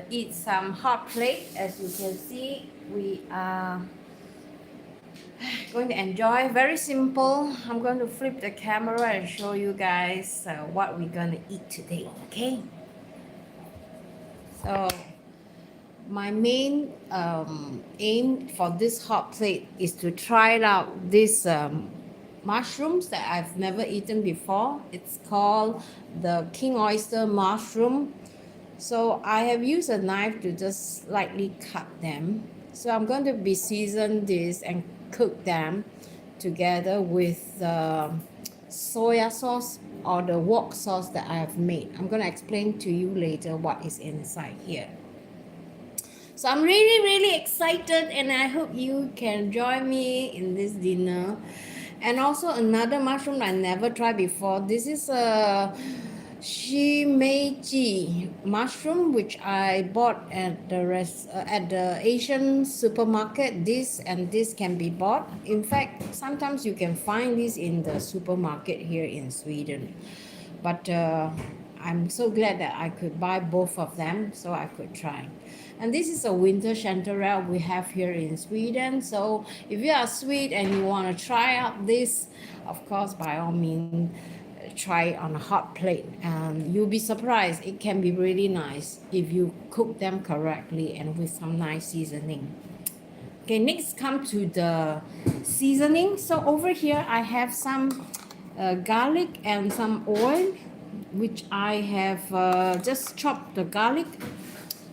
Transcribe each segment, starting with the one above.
eat some hot plate. As you can see, we are going to enjoy. Very simple. I'm going to flip the camera and show you guys what we're going to eat today. Okay. So my main aim for this hot plate is to try out this mushrooms that I've never eaten before. It's called the king oyster mushroom. So I have used a knife to just slightly cut them. So I'm going to be season this and cook them together with the soya sauce or the wok sauce that I have made. I'm going to explain to you later what is inside here. So I'm really excited, and I hope you can join me in this dinner. And also another mushroom I never tried before. This is a shimeji mushroom, which I bought at the Asian supermarket. This and this can be bought. In fact, sometimes you can find this in the supermarket here in Sweden. But I'm so glad that I could buy both of them so I could try. And this is a winter chanterelle we have here in Sweden. So if you are Swede and you want to try out this, of course, by all means, try it on a hot plate. And you'll be surprised. It can be really nice if you cook them correctly and with some nice seasoning. Okay, next come to the seasoning. So over here I have some garlic and some oil, which I have just chopped the garlic,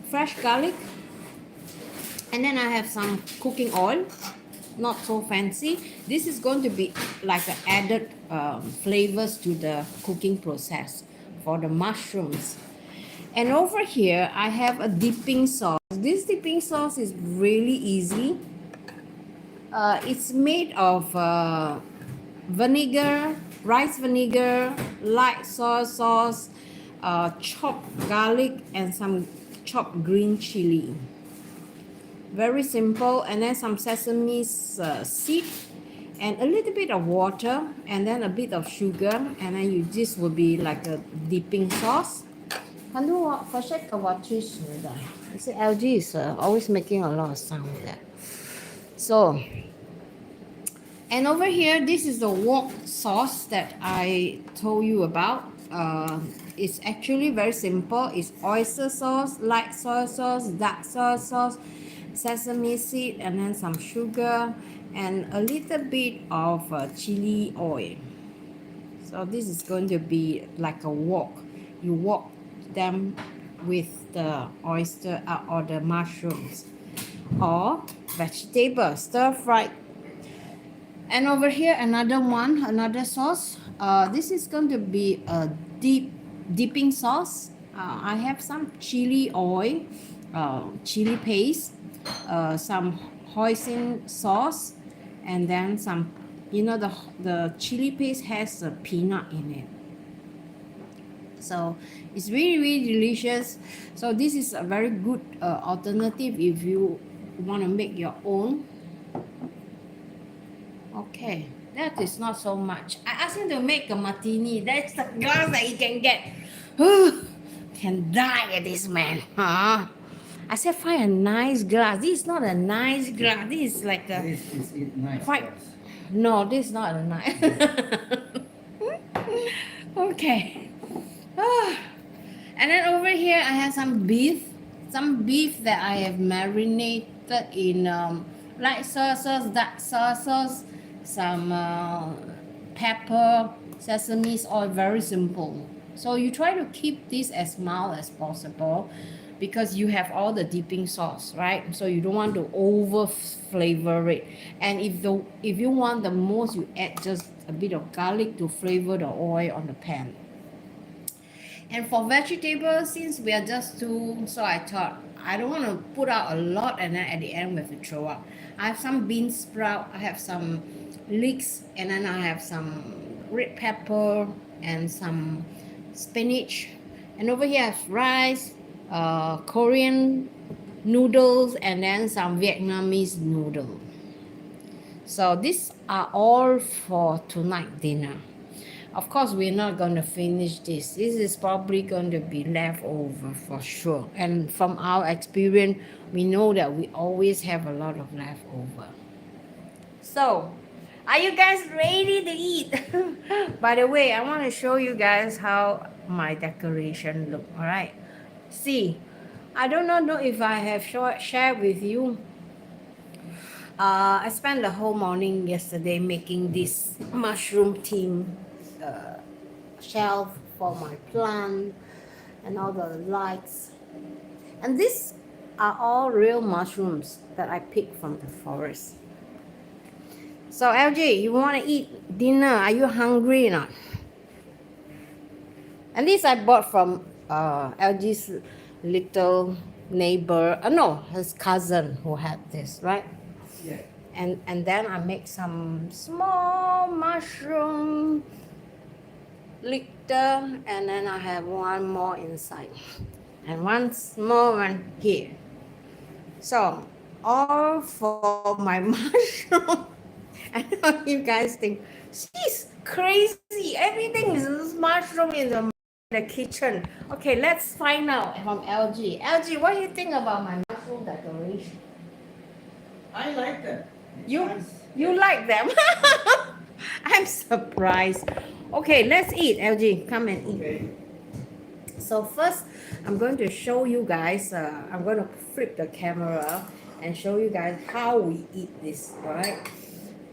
fresh garlic, and then I have some cooking oil, not so fancy. This is going to be like an added flavors to the cooking process for the mushrooms. And over here I have a dipping sauce. This dipping sauce is really easy. It's made of vinegar, rice vinegar, light soy sauce, chopped garlic, and some chopped green chili. Very simple. And then some sesame seed and a little bit of water, and then a bit of sugar, and then this will be like a dipping sauce. Kan du försöka vara tyst nu där? You see, LG is always making a lot of sound there. So, and over here, this is the wok sauce that I told you about. It's actually very simple. It's oyster sauce, light soy sauce, dark soy sauce, sesame seed, and then some sugar, and a little bit of chili oil. So this is going to be like a wok. You wok them with the oyster or the mushrooms or vegetable stir fried. And over here another sauce. This is going to be a dipping sauce. I have some chili oil, chili paste, some hoisin sauce, and then some, the chili paste has a peanut in it. So it's really delicious. So this is a very good alternative if you want to make your own. Okay, that is not so much. I asked him to make a martini. That's the glass that he can get. Can die at this man. Huh? I said find a nice glass. This is not a nice glass. This is like a This is nice. quite. No, this is not a nice. Okay. And then over here I have some beef that I have marinated in light soy sauce, dark soy sauce, some pepper, sesame oil. Very simple. So you try to keep this as mild as possible because you have all the dipping sauce, right? So you don't want to over flavor it. And if you want the most, you add just a bit of garlic to flavor the oil on the pan. And for vegetables, since we are just two, so I thought I don't want to put out a lot and then at the end we have to throw out. I have some bean sprout, I have some leeks, and then I have some red pepper and some spinach. And over here I have rice, Korean noodles, and then some Vietnamese noodle. So these are all for tonight dinner. Of course, we're not going to finish this. This is probably going to be leftover for sure. And from our experience, we know that we always have a lot of leftover. So, are you guys ready to eat? By the way, I want to show you guys how my decoration look. All right. See, I do not know if I have shared with you. I spent the whole morning yesterday making this mushroom theme shelf for my plant and all the lights. And these are all real mushrooms that I picked from the forest. So LG, you want to eat dinner? Are you hungry or not? And this I bought from LG's little neighbor. No, his cousin who had this, right? Yeah. And then I make some small mushroom litter, and then I have one more inside and one small one here. So all for my mushroom. I know you guys think she's crazy. Everything is mushroom in the kitchen. Okay, let's find out from LG. LG, what do you think about my mushroom decoration? I like that. You like them? I'm surprised. Okay, let's eat. LG, come and eat. Okay. So first, I'm going to show you guys. I'm going to flip the camera and show you guys how we eat this. Right?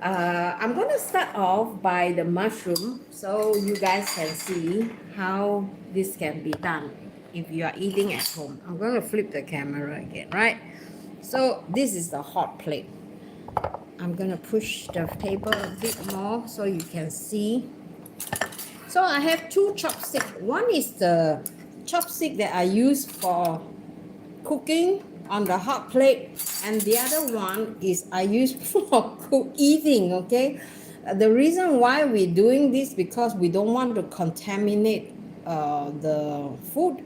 I'm going to start off by the mushroom, so you guys can see how this can be done if you are eating at home. I'm going to flip the camera again, right? So this is the hot plate. I'm going to push the table a bit more so you can see. So I have two chopsticks. One is the chopstick that I use for cooking on the hot plate, and the other one is I use for eating, okay? The reason why we're doing this because we don't want to contaminate the food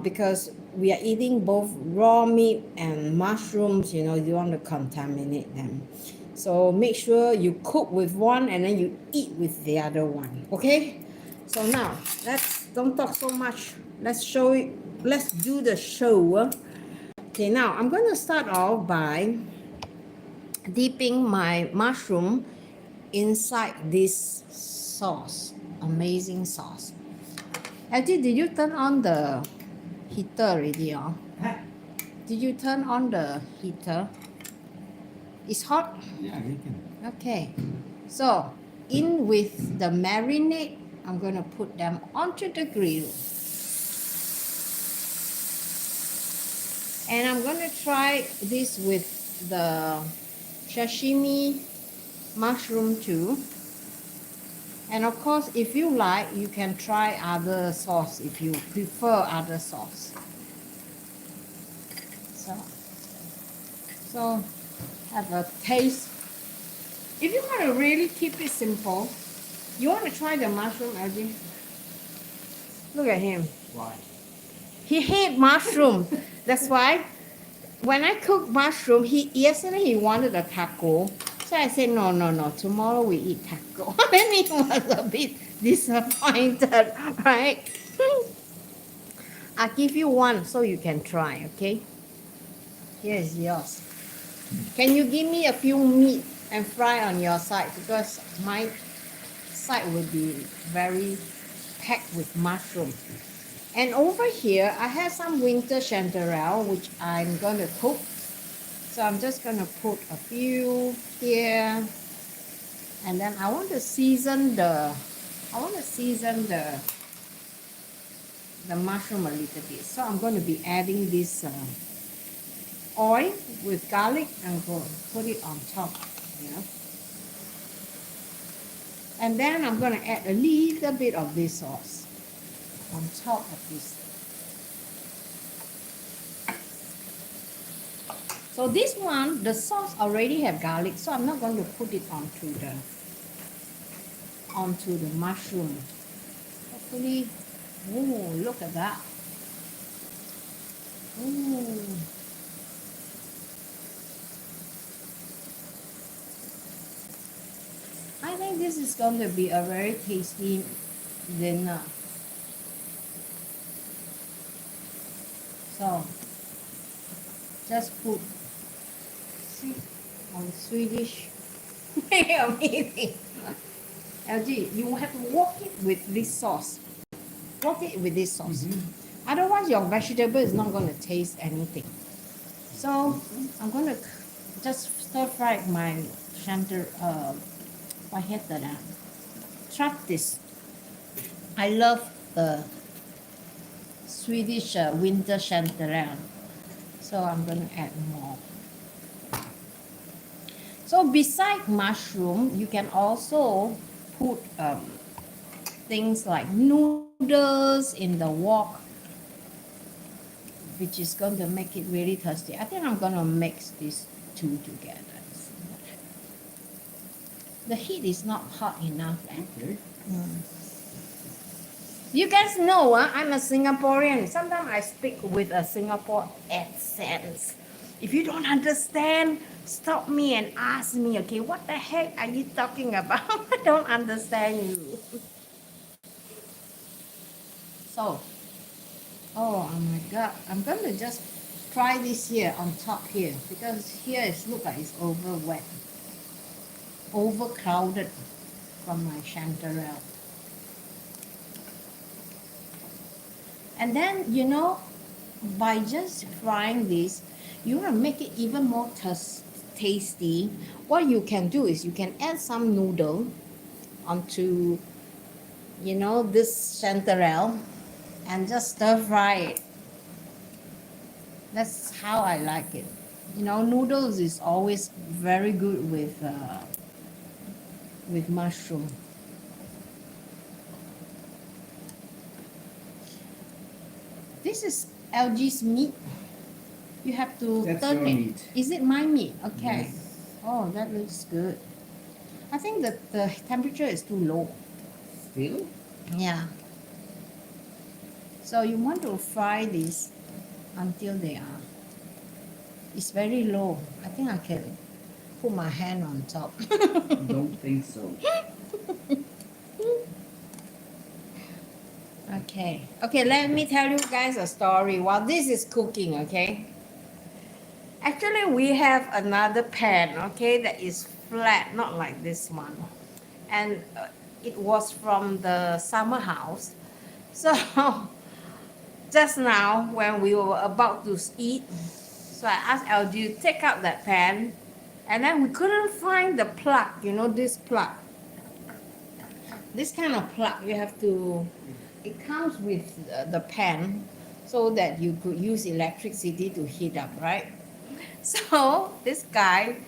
because we are eating both raw meat and mushrooms, you know, you want to contaminate them. So make sure you cook with one and then you eat with the other one, okay? So now, don't talk so much. Let's do the show. Okay, now I'm going to start off by dipping my mushroom inside this sauce. Amazing sauce. Actually, did you turn on the heater already? Huh? Did you turn on the heater? It's hot? Yeah, you can. Okay. So, in with the marinade, I'm going to put them onto the grill. And I'm going to try this with the sashimi mushroom too. And of course, if you like, you can try other sauce if you prefer other sauce. So have a taste. If you want to really keep it simple, you want to try the mushroom, LG? Look at him. Why? He hates mushroom. That's why when I cook mushroom, yesterday he wanted a taco. So I said, no, tomorrow we eat taco. Then he was a bit disappointed, right? I'll give you one so you can try, okay? Here is yours. Can you give me a few meat and fry on your side? Because my side will be very packed with mushroom. And over here, I have some winter chanterelle, which I'm going to cook. So I'm just going to put a few here. And then I want to season the mushroom a little bit. So I'm going to be adding this oil with garlic and go put it on top. Yeah. And then I'm going to add a little bit of this sauce on top of this. So this one, the sauce already have garlic, so I'm not going to put it onto the mushroom. Hopefully, oh, look at that. Ooh. I think this is going to be a very tasty dinner. So just put, see, on Swedish. Amazing. LG, you have to walk it with this sauce. Walk it with this sauce. Otherwise, your vegetable is not going to taste anything. So I'm going to just stir fry my what heter det? Trattis. I love the Swedish winter chanterelle. So I'm going to add more. So beside mushroom, you can also put things like noodles in the wok, which is going to make it really tasty. I think I'm going to mix these two together. The heat is not hot enough. Okay. You guys know I'm a Singaporean. Sometimes I speak with a Singapore accent. If you don't understand, stop me and ask me, okay, what the heck are you talking about? I don't understand you. So, oh my God, I'm going to just try this here on top here, because here it looks like it's over wet, overcrowded from my chanterelle. And then, you know, by just frying this, you want to make it even more tasty. What you can do is you can add some noodle onto, you know, this chanterelle and just stir fry it. That's how I like it. You know, noodles is always very good with mushroom. This is LG's meat. You have to That's turn your it. meat. Is it my meat? Okay. Yes. Oh, that looks good. I think that the temperature is too low. Still? Yeah. So you want to fry this until they are. It's very low. I think I can put my hand on top. Don't think so. Okay. Okay, let me tell you guys a story while this is cooking, okay? Actually, we have another pan, okay, that is flat, not like this one. And it was from the summer house. So, just now, when we were about to eat, so I asked LG to take out that pan, and then we couldn't find the plug, you know, this plug. This kind of plug, you have to, it comes with the pan so that you could use electricity to heat up, right? So this guy,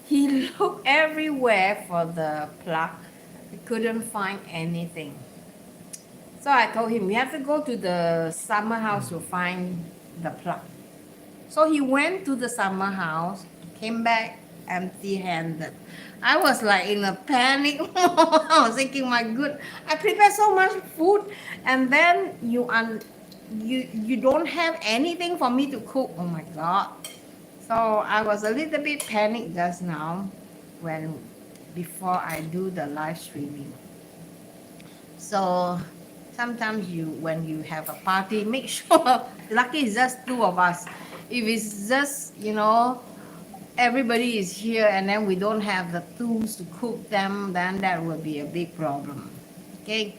he looked everywhere for the plug. He couldn't find anything. So I told him, you have to go to the summer house to find the plug. So he went to the summer house, came back empty-handed. I was like in a panic. I was thinking, my good, I prepared so much food, and then you don't have anything for me to cook. Oh my God. So I was a little bit panicked just now before I do the live streaming. So sometimes when you have a party, make sure, lucky it's just two of us. If it's just, you know, everybody is here and then we don't have the tools to cook them, then that will be a big problem. Okay,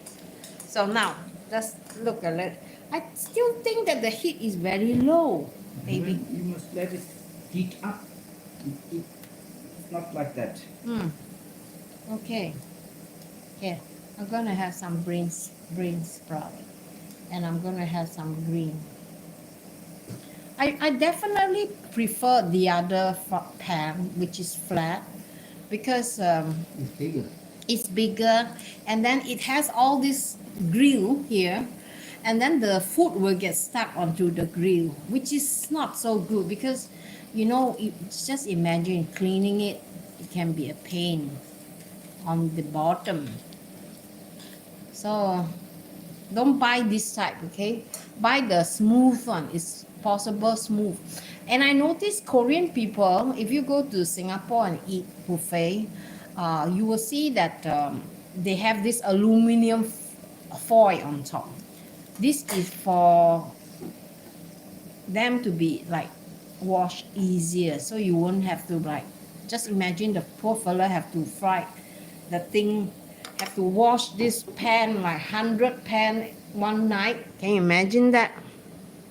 so now just look at it. I still think that the heat is very low, baby. You must let it heat up. It's not like that. Okay. Here, I'm gonna have some brain sprout, and I'm gonna have some green. I definitely prefer the other pan, which is flat, because It's bigger. it's bigger, and then it has all this grill here, and then the food will get stuck onto the grill, which is not so good because, you know, just imagine cleaning it. It can be a pain on the bottom. So don't buy this type, okay? Buy the smooth one. It's possible smooth. And I noticed Korean people, if you go to Singapore and eat buffet, you will see that they have this aluminum foil on top. This is for them to be like washed easier, so you won't have to like, just imagine the poor fella have to fry the thing, have to wash this pan like 100 pan one night. Can you imagine that?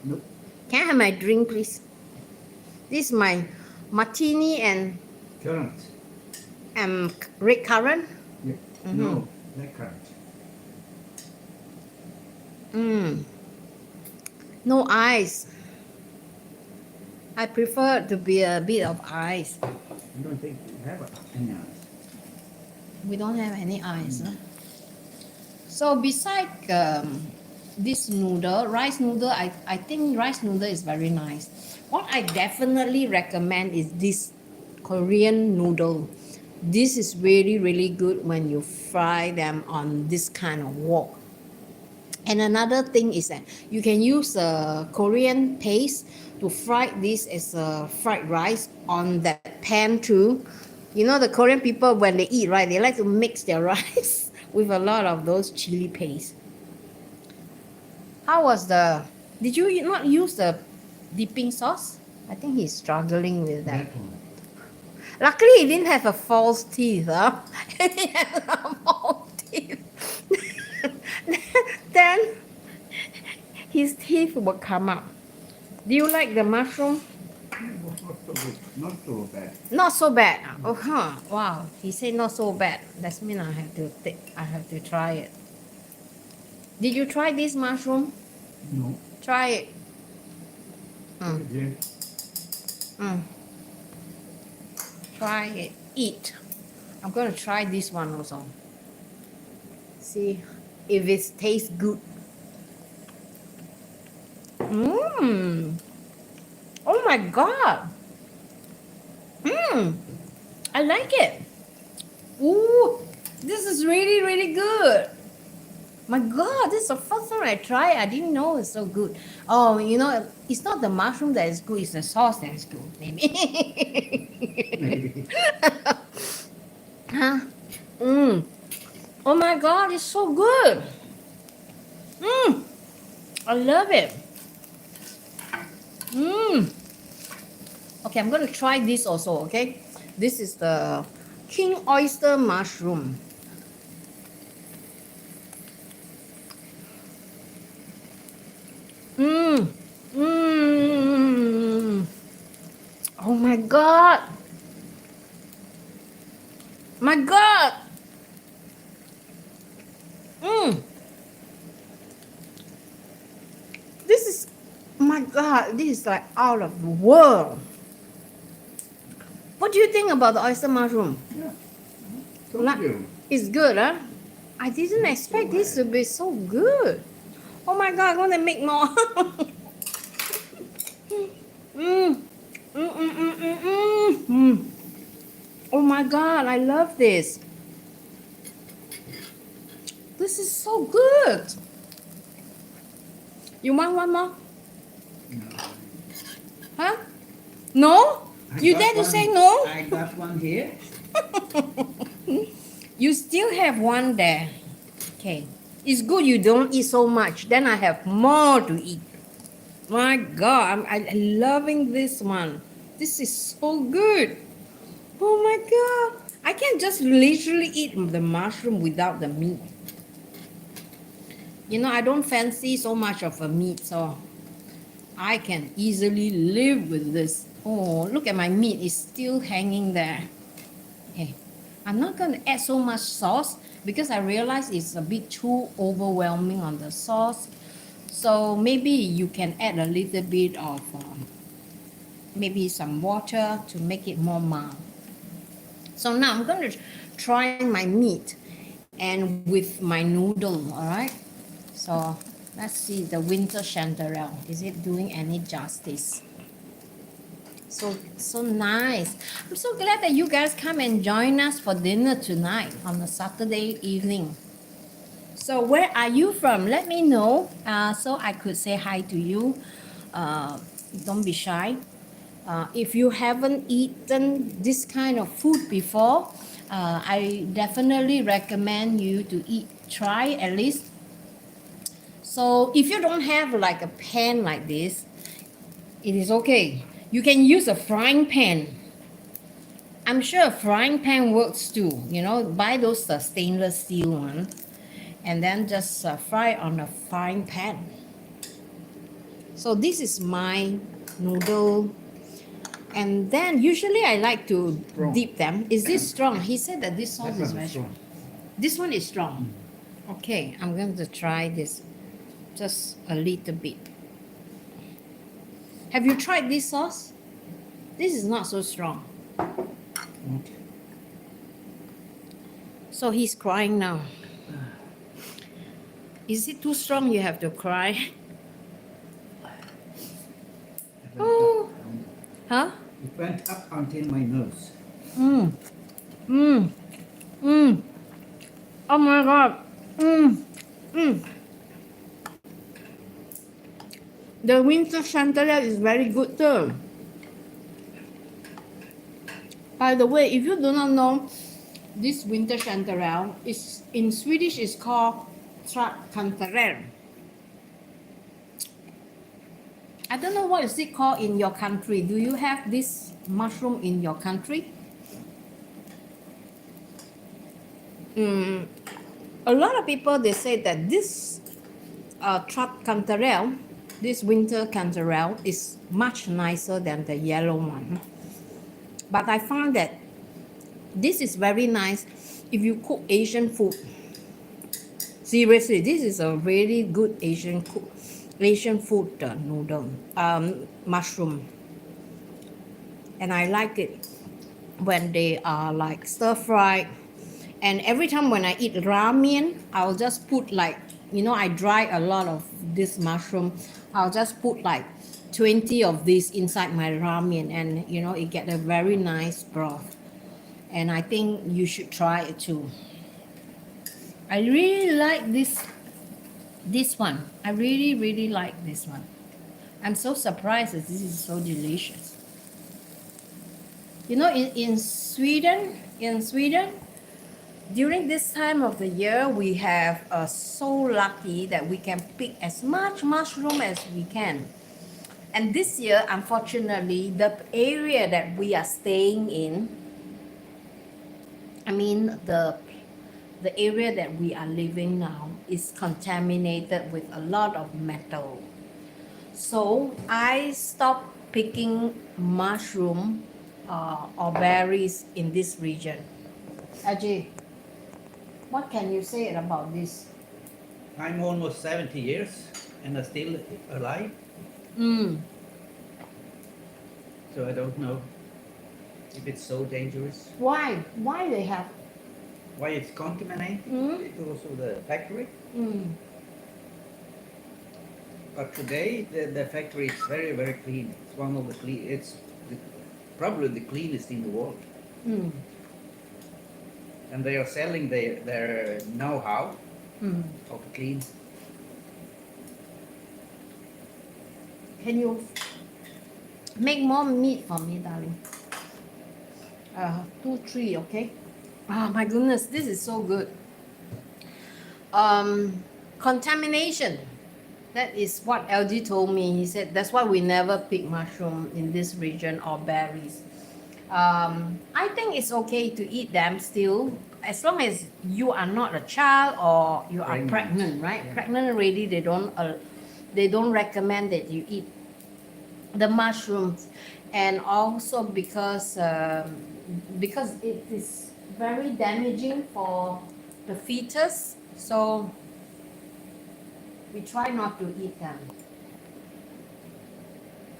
Nope. Can I have my drink, please? This is my martini and Currant. red currant. Yeah. Mhm. No, black currant. No ice. I prefer to be a bit of ice. You don't think you have any ice? We don't have any ice. Huh? So besides this noodle, rice noodle, I think rice noodle is very nice. What I definitely recommend is this Korean noodle. This is really, really good when you fry them on this kind of wok. And another thing is that you can use a Korean paste to fry this as a fried rice on that pan too. You know the Korean people when they eat, right, they like to mix their rice with a lot of those chili paste. How was did you not use the dipping sauce? I think he's struggling with that. That one. Luckily he didn't have a false teeth, huh? He has a false teeth. Then his teeth will come up. Do you like the mushroom? Not so good. Not so bad. Not so bad. Oh, huh. Wow. He said not so bad. That means I have to try it. Did you try this mushroom? No. Try it. Mm. Yeah. Mm. Try it. Eat. I'm going to try this one also. See if it tastes good. Mmm. Oh my god. Mmm. I like it. Ooh, this is really, really good. My god, this is the first time I try. I didn't know it's so good. Oh, you know, it's not the mushroom that is good, it's the sauce that is good, maybe. Maybe. Huh? Mm. Oh my god, it's so good. Mm. I love it. Mm. Okay, I'm going to try this also, okay? This is the king oyster mushroom. Mmm. Mmm. Oh my god. My god. Mmm. This is, my god, this is like out of the world. What do you think about the oyster mushroom? Yeah. Told you. It's good, huh? I didn't expect this to be so good. Oh my god, I'm gonna make more. mm. Mm. Oh my god, I love this. This is so good. You want one more? No. Huh? No? I You got dare to one- say no? I got one here. You still have one there. Okay. It's good you don't eat so much. Then I have more to eat. My god, I'm loving this one. This is so good. Oh my god. I can just literally eat the mushroom without the meat. You know, I don't fancy so much of a meat, so I can easily live with this. Oh, look at my meat. It's still hanging there. Okay. I'm not going to add so much sauce because I realize it's a bit too overwhelming on the sauce. So maybe you can add a little bit of maybe some water to make it more mild. So now I'm going to try my meat and with my noodle, all right? So let's see the winter chanterelle. Is it doing any justice? So nice. I'm so glad that you guys come and join us for dinner tonight on a Saturday evening. So where are you from? Let me know so I could say hi to you. Don't be shy. If you haven't eaten this kind of food before, I definitely recommend you to try at least. So if you don't have like a pan like this, it is okay. You can use a frying pan. I'm sure a frying pan works too. You know, buy those stainless steel one, and then just fry on a frying pan. So this is my noodle, and then usually I like to Strong. dip them. Is this strong? He said that this sauce That is one very is strong. strong. This one is strong. Okay, I'm going to try this just a little bit. Have you tried this sauce? This is not so strong. Okay. So he's crying now. Is it too strong? You have to cry. It went Oh, up. huh? It went up until my nose. Mm. Mm. Mm. Oh my god. Mm. Mm. The winter chandelier is very good too. By the way, if you do not know, this winter chandelier is in Swedish is called trattkantareller. I don't know what is it called in your country. Do you have this mushroom in your country? A lot of people they say that this trattkantareller, this winter cantarell, is much nicer than the yellow one. But I found that this is very nice if you cook Asian food. Seriously, this is a really good Asian food noodle, mushroom, and I like it when they are like stir fried. And every time when I eat ramen, I'll just put like, you know, I dry a lot of this mushroom. I'll just put like 20 of this inside my ramen, and you know, it get a very nice broth. And I think you should try it too. I really like this one. I really like this one. I'm so surprised that this is so delicious. You know, in Sweden, during this time of the year, we have so lucky that we can pick as much mushroom as we can. And this year, unfortunately, the area that we are staying in, I mean the area that we are living now is contaminated with a lot of metal. So I stopped picking mushroom or berries in this region. Ajay, what can you say about this? I'm almost 70 years and I'm still alive, Mm. so I don't know if it's so dangerous. Why? Why they have? Why it's contaminated because of the factory. Mm. But today the factory is very clean. It's one of the clean. It's probably the cleanest in the world. Mm. And they are selling their know-how Mm. how to clean. Can you make more meat for me, darling? 2, 3, okay? Oh my goodness, this is so good. Contamination. That is what LG told me. He said that's why we never pick mushroom in this region or berries. I think it's okay to eat them still, as long as you are not a child or you are pregnant, right? Yeah. Pregnant already, they don't recommend that you eat the mushrooms, and also because it is very damaging for the fetus. So we try not to eat them.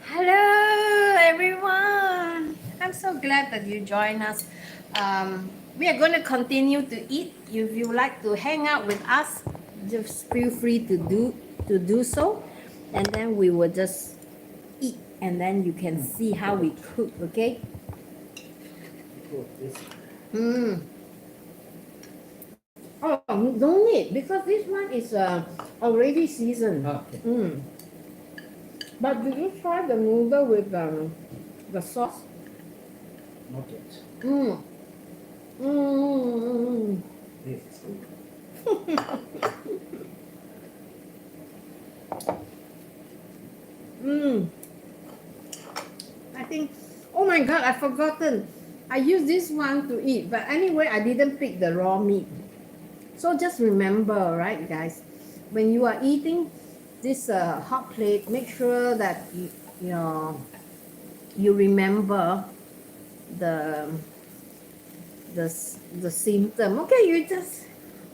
Hello everyone, I'm so glad that you joined us. We are going to continue to eat. If you like to hang out with us, just feel free to do so, and then we will just eat, and then you can see how we cook. Okay. Mm. Oh, don't need, because this one is already seasoned. Okay. But did you try the noodle with the sauce? Not yet. Mm. Mm. This is good. Mm. I think, oh my god, I've forgotten. I use this one to eat, but anyway, I didn't pick the raw meat. So just remember, right, guys, when you are eating this hot plate, make sure that you remember the the symptom. Okay, you just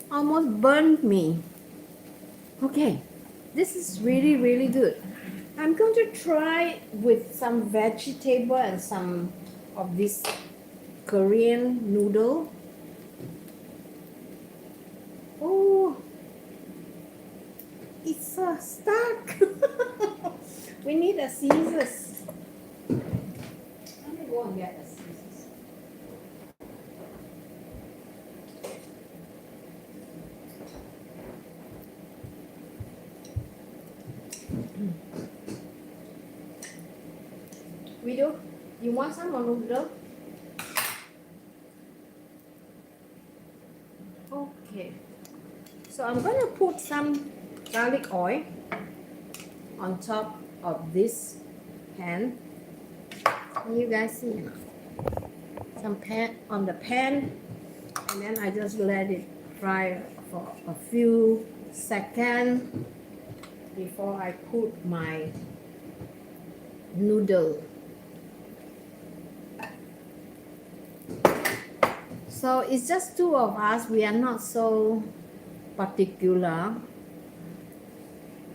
almost burned me. Okay, this is really really good. I'm going to try with some vegetable and some of this Korean noodle. Oh, it's stuck. We need a scissors. Let me go and get a scissors. Widow, you want some more noodle? Okay. So I'm gonna put some garlic oil on top of this pan. Can you guys see? Some pan on the pan, and then I just let it fry for a few seconds before I put my noodle. So it's just two of us. We are not so particular.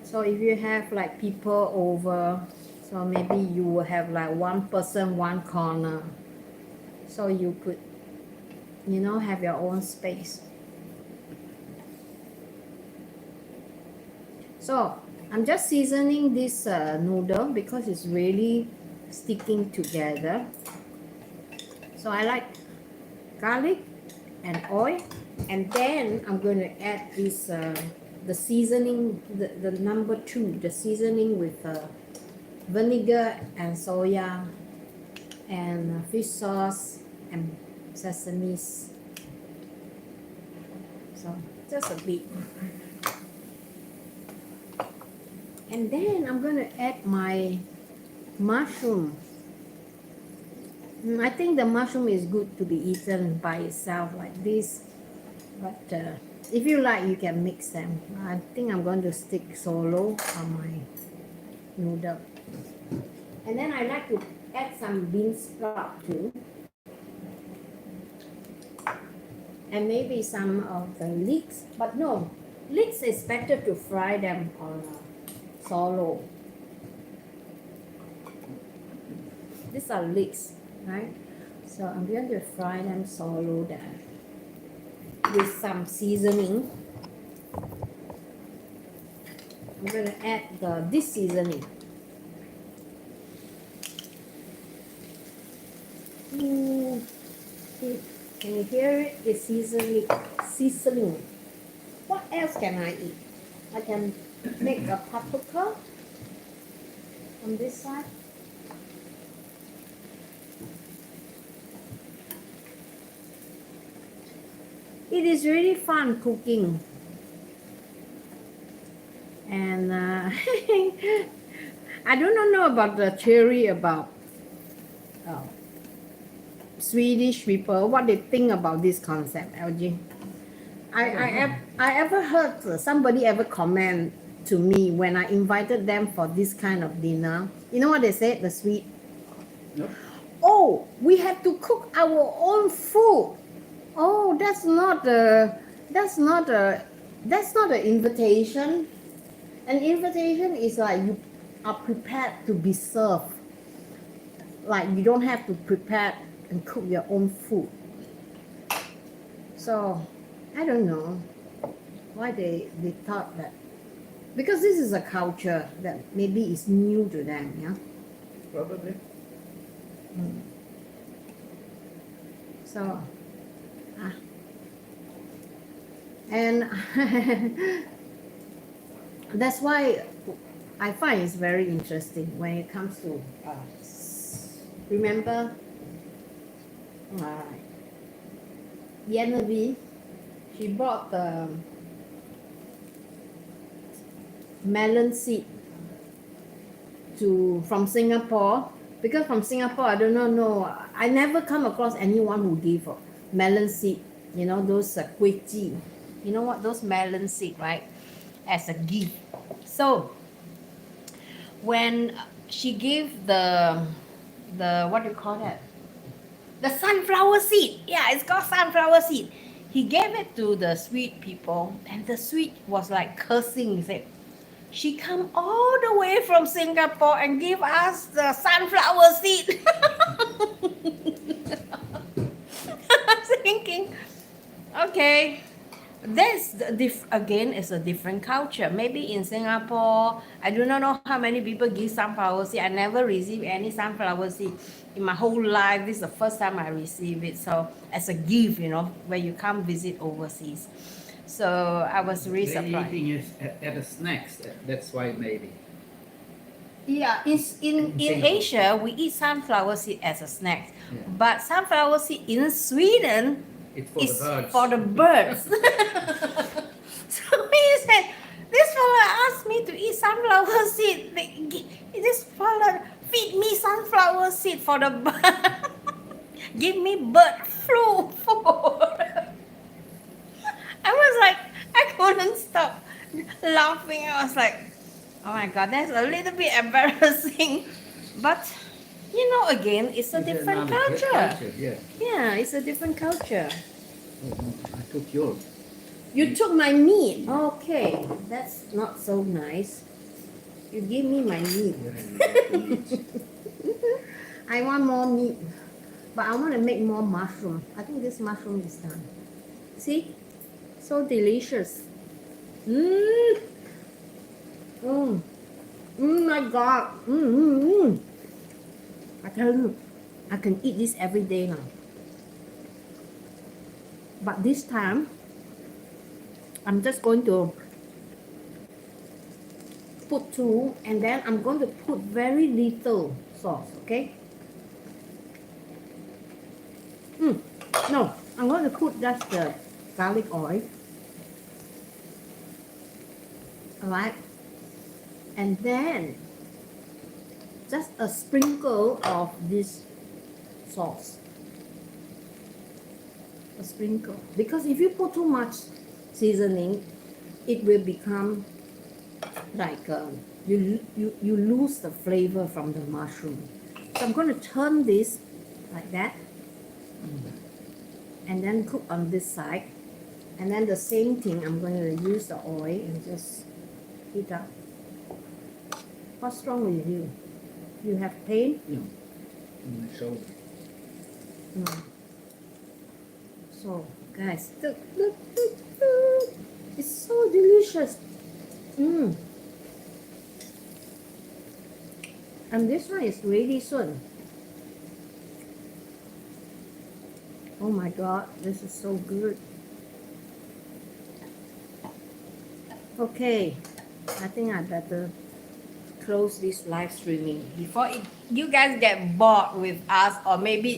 So if you have like people over, so maybe you will have like one person, one corner. So you could, have your own space. So I'm just seasoning this noodle because it's really sticking together. So I like garlic and oil, and then I'm going to add this the seasoning, the number 2, the seasoning with vinegar and soya and fish sauce and sesame. So just a bit. And then I'm going to add my mushroom. I think the mushroom is good to be eaten by itself like this, but if you like, you can mix them. I think I'm going to stick solo on my noodle. And then I like to add some bean sprout too, and maybe some of the leeks, but no, leeks is better to fry them on solo. These are leeks, right? So I'm going to fry them solo there with some seasoning. I'm going to add this seasoning. Can you hear it? It's seasoning. What else can I eat? I can make a paprika on this side. It is really fun cooking. And I do not know about the theory about Swedish people, what they think about this concept, LG. I ever heard somebody ever comment to me when I invited them for this kind of dinner. You know what they said, the Swede? Nope. Oh, we have to cook our own food. Oh, that's not an invitation. An invitation is like you are prepared to be served. Like you don't have to prepare and cook your own food. So I don't know why they thought that, because this is a culture that maybe is new to them, yeah. Probably. So and that's why I find it's very interesting when it comes to remember Yenavi, she bought the melon seed from Singapore, because from Singapore I don't know, I never come across anyone who give melon seed, you know, those Koji, you know what, those melon seed, right, as a gift. So when she gave the what do you call that, the sunflower seed, yeah, it's called sunflower seed, he gave it to the Swede people, and the Swede was like cursing. He said, she come all the way from Singapore and give us the sunflower seed. I was thinking, okay, again, it's a different culture. Maybe in Singapore, I do not know how many people give sunflower seed. I never received any sunflower seed in my whole life. This is the first time I receive it. So as a gift, you know, when you come visit overseas. So I was really They're surprised. eating it at a snacks. That's why maybe. Yeah, in Singapore. Asia, we eat sunflower seed as a snack. Yeah. But sunflower seed in Sweden It's for the is birds. for the birds. So he said, this fella asked me to eat sunflower seed. This fella feed me sunflower seed for the bird. Give me bird flu food. I was like, I couldn't stop laughing. I was like, oh my God, that's a little bit embarrassing. But, you know, again, it's a different another culture. Yeah. Yeah, it's a different culture. Oh, I took yours. You took my meat. Okay, that's not so nice. You give me my meat. I want more meat. But I want to make more mushroom. I think this mushroom is done. See? So delicious. Mmm. Mmm. My God. I tell you, I can eat this every day now. But this time, I'm just going to put 2, and then I'm going to put very little sauce, okay? No, I'm going to put just the garlic oil. Alright? And then just a sprinkle of this sauce. A sprinkle. Because if you put too much seasoning, it will become like you lose the flavor from the mushroom. So I'm going to turn this like that, and then cook on this side, and then the same thing, I'm going to use the oil and just heat up. What's wrong with you? You have pain? Yeah. On my shoulder. No. So guys, look, it's so delicious. And this one is ready soon. Oh my God, this is so good. Okay, I think I better close this live streaming before you guys get bored with us, or maybe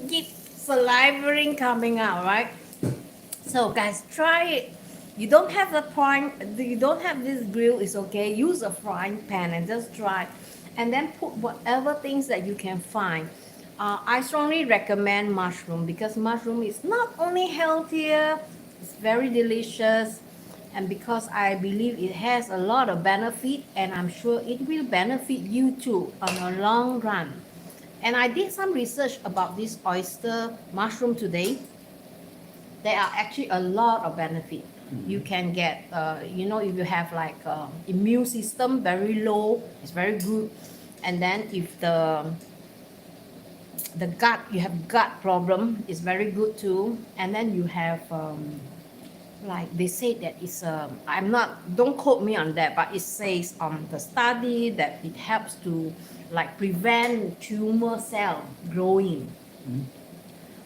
keep salivating coming out, right? So guys, try it. You don't have you don't have this grill, it's okay. Use a frying pan and just try, and then put whatever things that you can find. I strongly recommend mushroom, because mushroom is not only healthier, it's very delicious, and because I believe it has a lot of benefit, and I'm sure it will benefit you too on a long run. And I did some research about this oyster mushroom today. There are actually a lot of benefit. You can get, you know, if you have like immune system very low, it's very good. And then if the gut, you have gut problem, is very good too. And then you have like they say that it's I'm not, don't quote me on that, but it says on the study that it helps to like prevent tumor cell growing,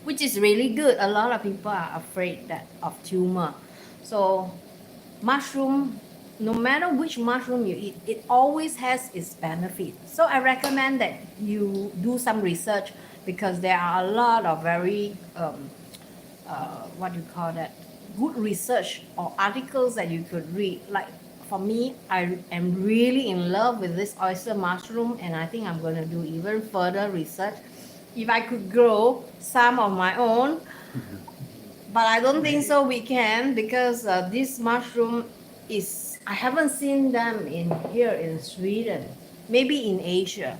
which is really good. A lot of people are afraid of tumor. So mushroom, no matter which mushroom you eat, it always has its benefit. So I recommend that you do some research, because there are a lot of very what do you call that, good research or articles that you could read. Like for me, I am really in love with this oyster mushroom, and I think I'm going to do even further research if I could grow some of my own. But I don't think so we can, because this mushroom is, I haven't seen them in here in Sweden, maybe in Asia.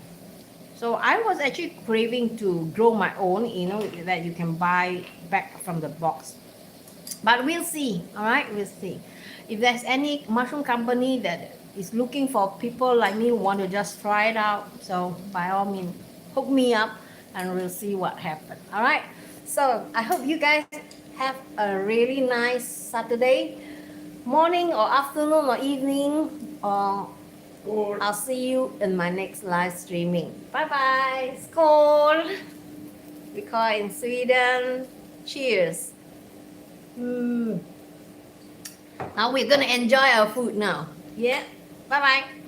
So I was actually craving to grow my own, that you can buy back from the box. But we'll see, all right? We'll see. If there's any mushroom company that is looking for people like me who want to just try it out, so by all means, hook me up and we'll see what happens, all right? So I hope you guys have a really nice Saturday morning or afternoon or evening, or I'll see you in my next live streaming. Bye bye. Skål! We call it in Sweden. Cheers. Now we're gonna enjoy our food now. Yeah. Bye bye.